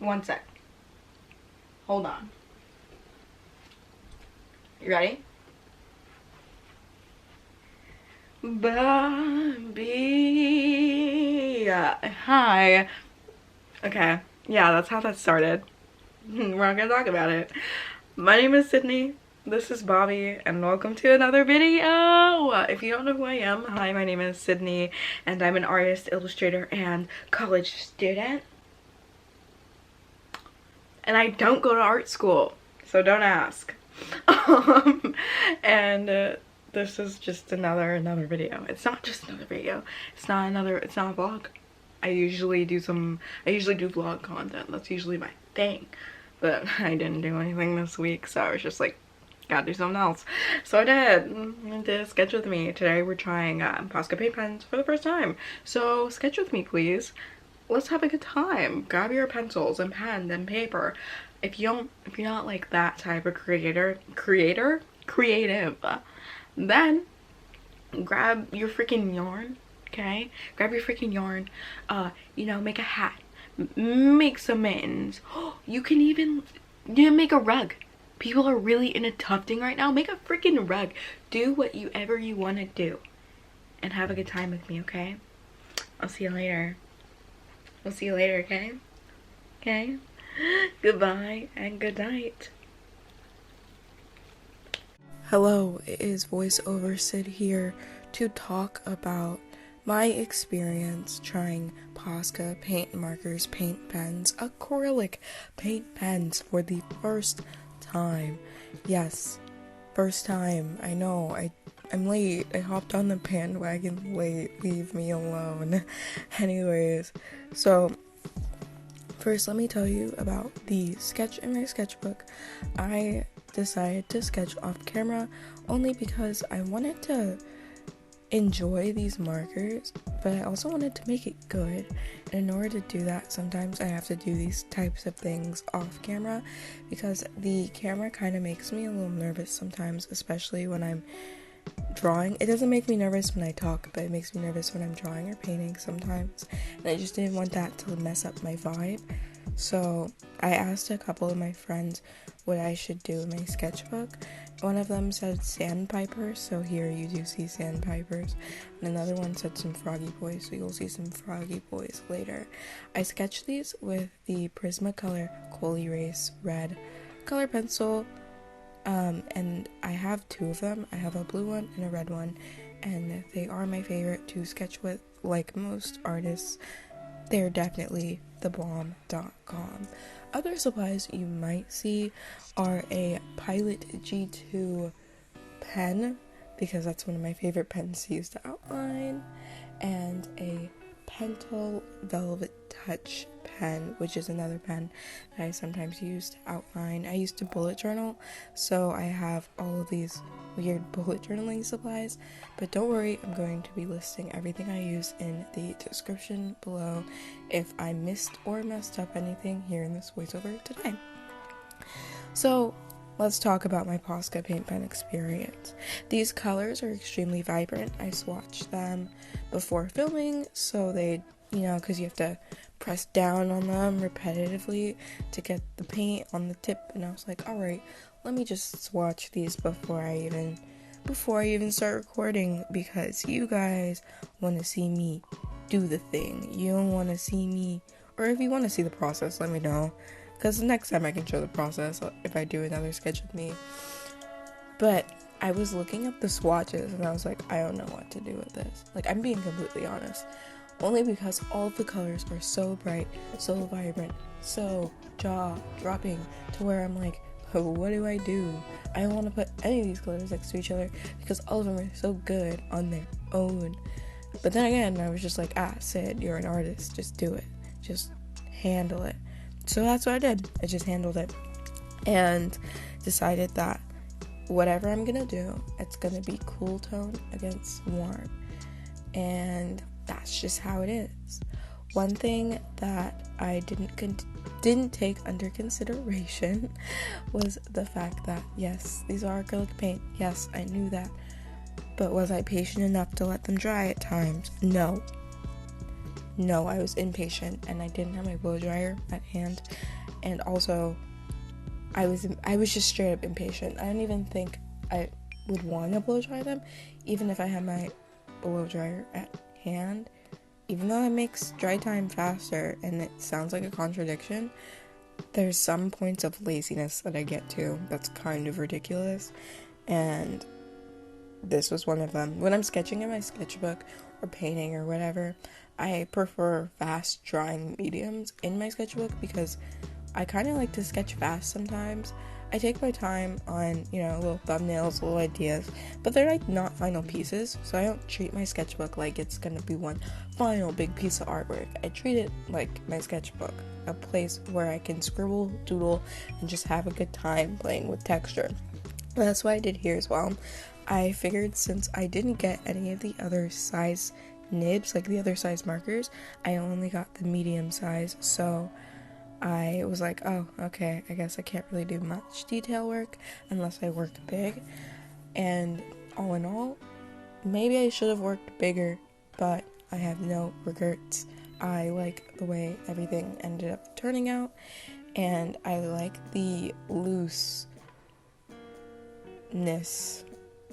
One sec. Hold on. You ready? Bobby. Hi. Okay. Yeah, that's how that started. We're not gonna talk about it. My name is Sydney. This is Bobby, and welcome to another video. If you don't know who I am, hi, my name is Sydney, and I'm an artist, illustrator, and college student. And I don't go to art school, so don't ask. This is just another video. It's not just another video. It's not a vlog. I usually do vlog content. That's usually my thing. But I didn't do anything this week, so I was just like, gotta do something else. So I did sketch with me. Today we're trying Posca paint pens for the first time. So sketch with me, please. Let's have a good time. Grab your pencils and pen and paper. If you're not like that type of creative, then grab your freaking yarn, okay? Grab your freaking yarn. You know, make a hat, make some mittens. You can even make a rug. People are really into tufting right now. Make a freaking rug. Do whatever you want to do, and have a good time with me, okay? I'll see you later. We'll see you later, okay? Okay? Goodbye and good night. Hello, it is voiceover Sid here to talk about my experience trying Posca paint markers, paint pens, acrylic paint pens for the first time. Yes, first time. I know, I'm late. I hopped on the bandwagon late. Leave me alone. Anyways, so first let me tell you about the sketch in my sketchbook. I decided to sketch off camera only because I wanted to enjoy these markers, but I also wanted to make it good. And in order to do that, sometimes I have to do these types of things off camera because the camera kind of makes me a little nervous sometimes, especially when I'm drawing. It doesn't make me nervous when I talk, but it makes me nervous when I'm drawing or painting sometimes, and I just didn't want that to mess up my vibe. So I asked a couple of my friends what I should do in my sketchbook. One of them said sandpipers, so here you do see sandpipers, and another one said some froggy boys, so you'll see some froggy boys later. I sketched these with the Prismacolor Cool Erase red color pencil. And I have two of them. I have a blue one and a red one, and they are my favorite to sketch with. Like most artists, they're definitely thebomb.com. Other supplies you might see are a Pilot G2 pen, because that's one of my favorite pens to use to outline, and a Pentel Velvet Touch pen, which is another pen that I sometimes use to outline. I used to bullet journal, so I have all of these weird bullet journaling supplies, but don't worry, I'm going to be listing everything I use in the description below if I missed or messed up anything here in this voiceover today. So let's talk about my Posca paint pen experience. These colors are extremely vibrant. I swatched them before filming, so they, because you have to press down on them repetitively to get the paint on the tip, and I was like, alright, let me just swatch these before I even start recording, because you guys want to see me do the thing. You don't want to see me, or if you want to see the process, let me know, because the next time I can show the process if I do another sketch with me. But I was looking up the swatches and I was like, I don't know what to do with this. Like, I'm being completely honest. Only because all of the colors are so bright, so vibrant, so jaw-dropping, to where I'm like, oh, what do? I don't want to put any of these colors next to each other because all of them are so good on their own. But then again, I was just like, Sid, you're an artist, just do it. Just handle it. So that's what I did. I just handled it and decided that whatever I'm gonna do, it's gonna be cool tone against warm. And that's just how it is. One thing that I didn't take under consideration was the fact that, yes, these are acrylic paint. Yes, I knew that. But was I patient enough to let them dry at times? No. no, I was impatient and I didn't have my blow dryer at hand, and also I was just straight up impatient. I don't even think I would want to blow dry them, even if I had my blow dryer at hand. Even though it makes dry time faster, and it sounds like a contradiction, there's some points of laziness that I get to that's kind of ridiculous, and this was one of them. When I'm sketching in my sketchbook or painting or whatever, I prefer fast drying mediums in my sketchbook because I kind of like to sketch fast sometimes. I take my time on, little thumbnails, little ideas, but they're like not final pieces, so I don't treat my sketchbook like it's gonna be one final big piece of artwork. I treat it like my sketchbook, a place where I can scribble, doodle, and just have a good time playing with texture. That's what I did here as well. I figured since I didn't get any of the other size nibs, like the other size markers, I only got the medium size, so I was like, oh, okay, I guess I can't really do much detail work unless I work big. And all in all, maybe I should have worked bigger, but I have no regrets. I like the way everything ended up turning out, and I like the looseness.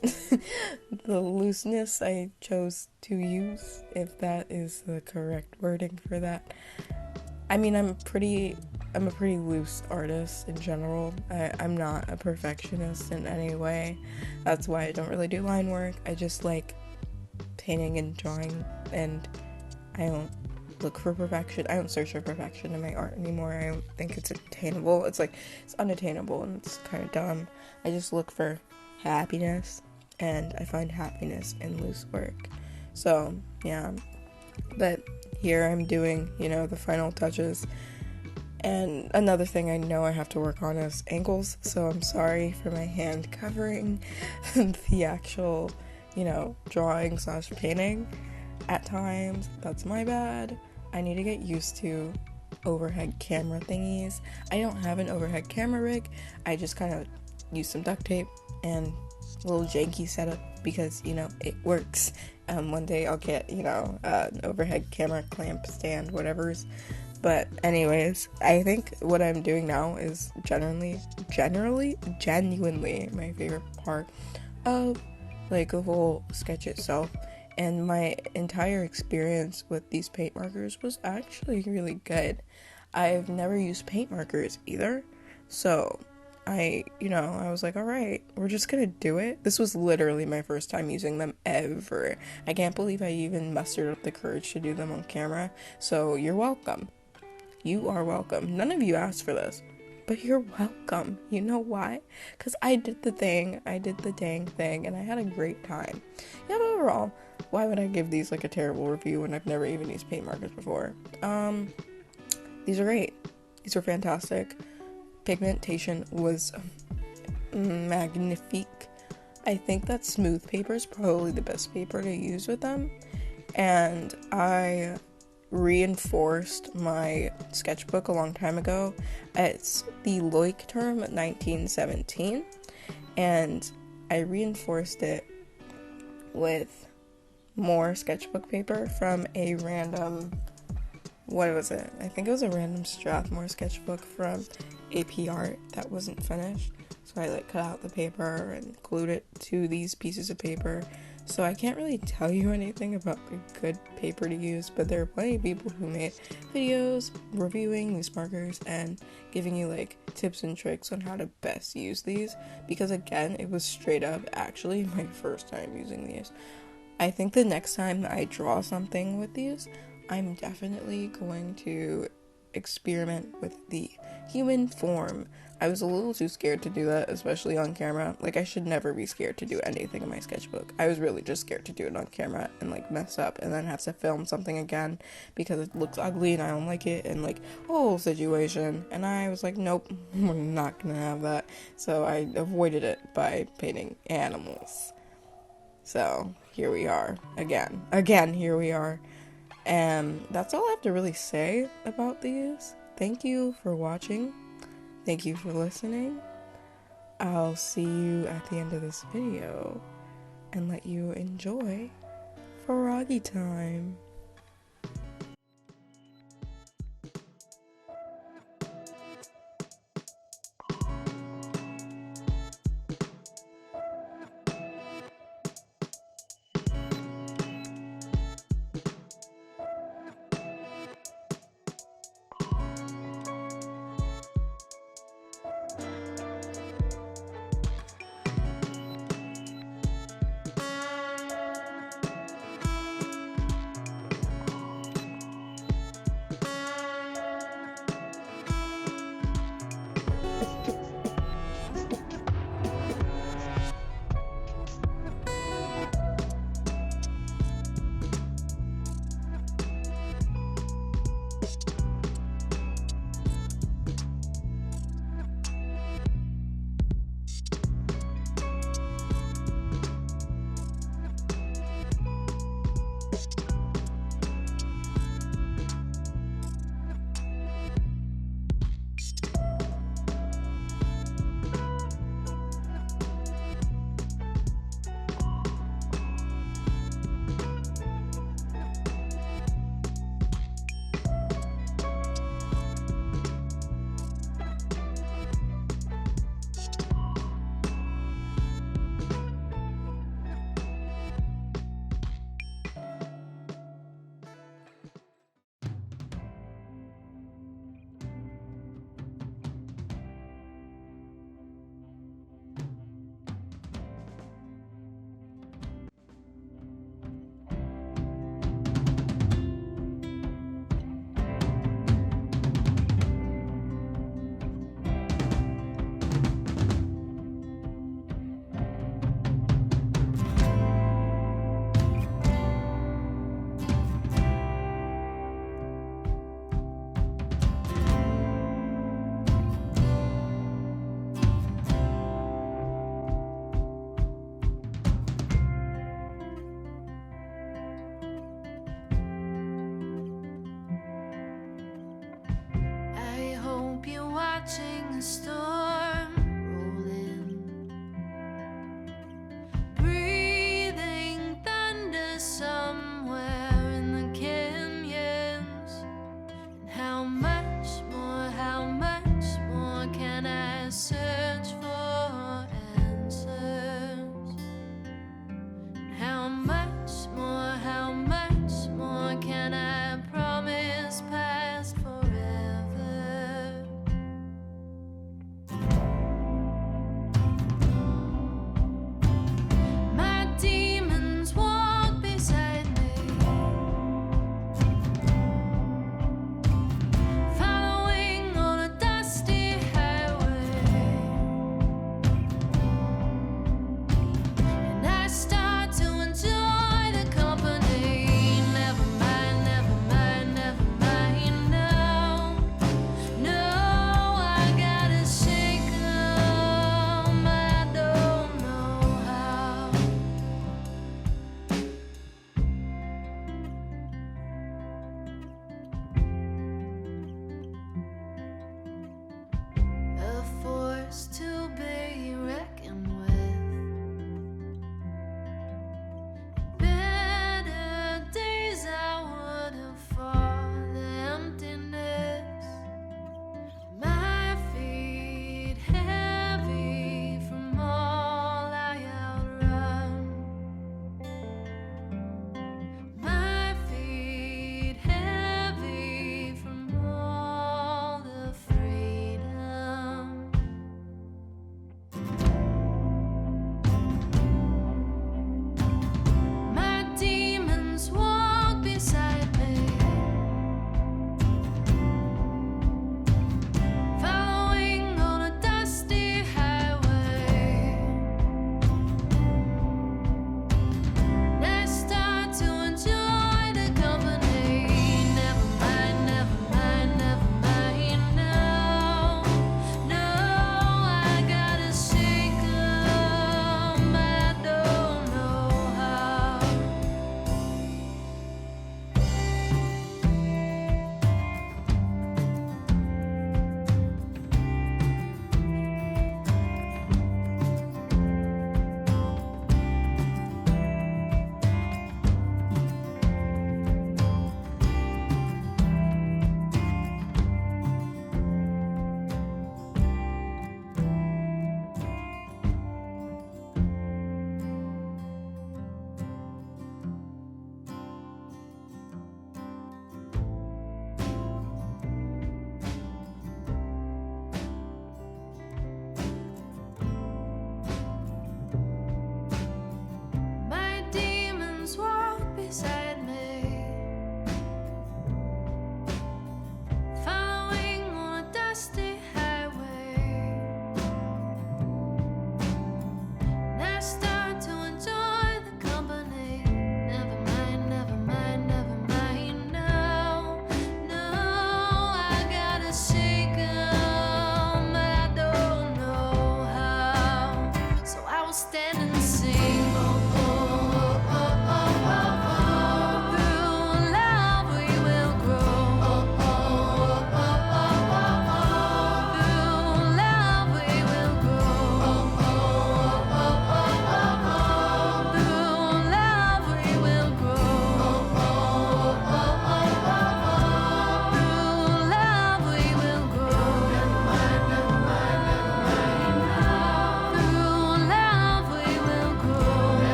The looseness I chose to use, if that is the correct wording for that. I mean, I'm a pretty loose artist in general. I'm not a perfectionist in any way. That's why I don't really do line work. I just like painting and drawing, and I don't look for perfection. I don't search for perfection in my art anymore. I don't think it's attainable. It's unattainable, and it's kind of dumb. I just look for happiness, and I find happiness in loose work. So, yeah. But here I'm doing, the final touches. And another thing I know I have to work on is angles, so I'm sorry for my hand covering the actual, drawing / painting at times. That's my bad. I need to get used to overhead camera thingies. I don't have an overhead camera rig. I just kind of use some duct tape and a little janky setup because, it works. One day I'll get, an overhead camera clamp stand, whatever's. But anyways, I think what I'm doing now is genuinely my favorite part of, the whole sketch itself. And my entire experience with these paint markers was actually really good. I've never used paint markers either, so I was like, alright, we're just gonna do it. This was literally my first time using them ever. I can't believe I even mustered up the courage to do them on camera, so you're welcome. You are welcome. None of you asked for this, but you're welcome. You know why? Because I did the dang thing, and I had a great time. Yeah, but overall, why would I give these a terrible review when I've never even used paint markers before? These are great. These are fantastic. Pigmentation was magnifique. I think that smooth paper is probably the best paper to use with them, and I reinforced my sketchbook a long time ago. It's the Leuchtturm 1917, and I reinforced it with more sketchbook paper from a random, what was it? I think it was a random Strathmore sketchbook from AP Art that wasn't finished. So I cut out the paper and glued it to these pieces of paper. So I can't really tell you anything about a good paper to use, but there are plenty of people who made videos reviewing these markers and giving you tips and tricks on how to best use these, because again, it was straight up actually my first time using these. I think the next time I draw something with these, I'm definitely going to experiment with the human form. I was a little too scared to do that, especially on camera. I should never be scared to do anything in my sketchbook. I was really just scared to do it on camera and mess up and then have to film something again because it looks ugly and I don't like it, and whole situation. And I was like, nope, we're not gonna have that. So I avoided it by painting animals. So here we are again here we are. And that's all I have to really say about these. Thank you for watching. Thank you for listening. I'll see you at the end of this video and let you enjoy froggy time. watching a storm roll in, breathing thunder somewhere in the canyons. And how much more can I search for answers? And how much more can I promise past forever? My demons walk beside me, following on a dusty highway, and I start to enjoy the company. Never mind, no, I gotta shake 'em, I don't know how. A force to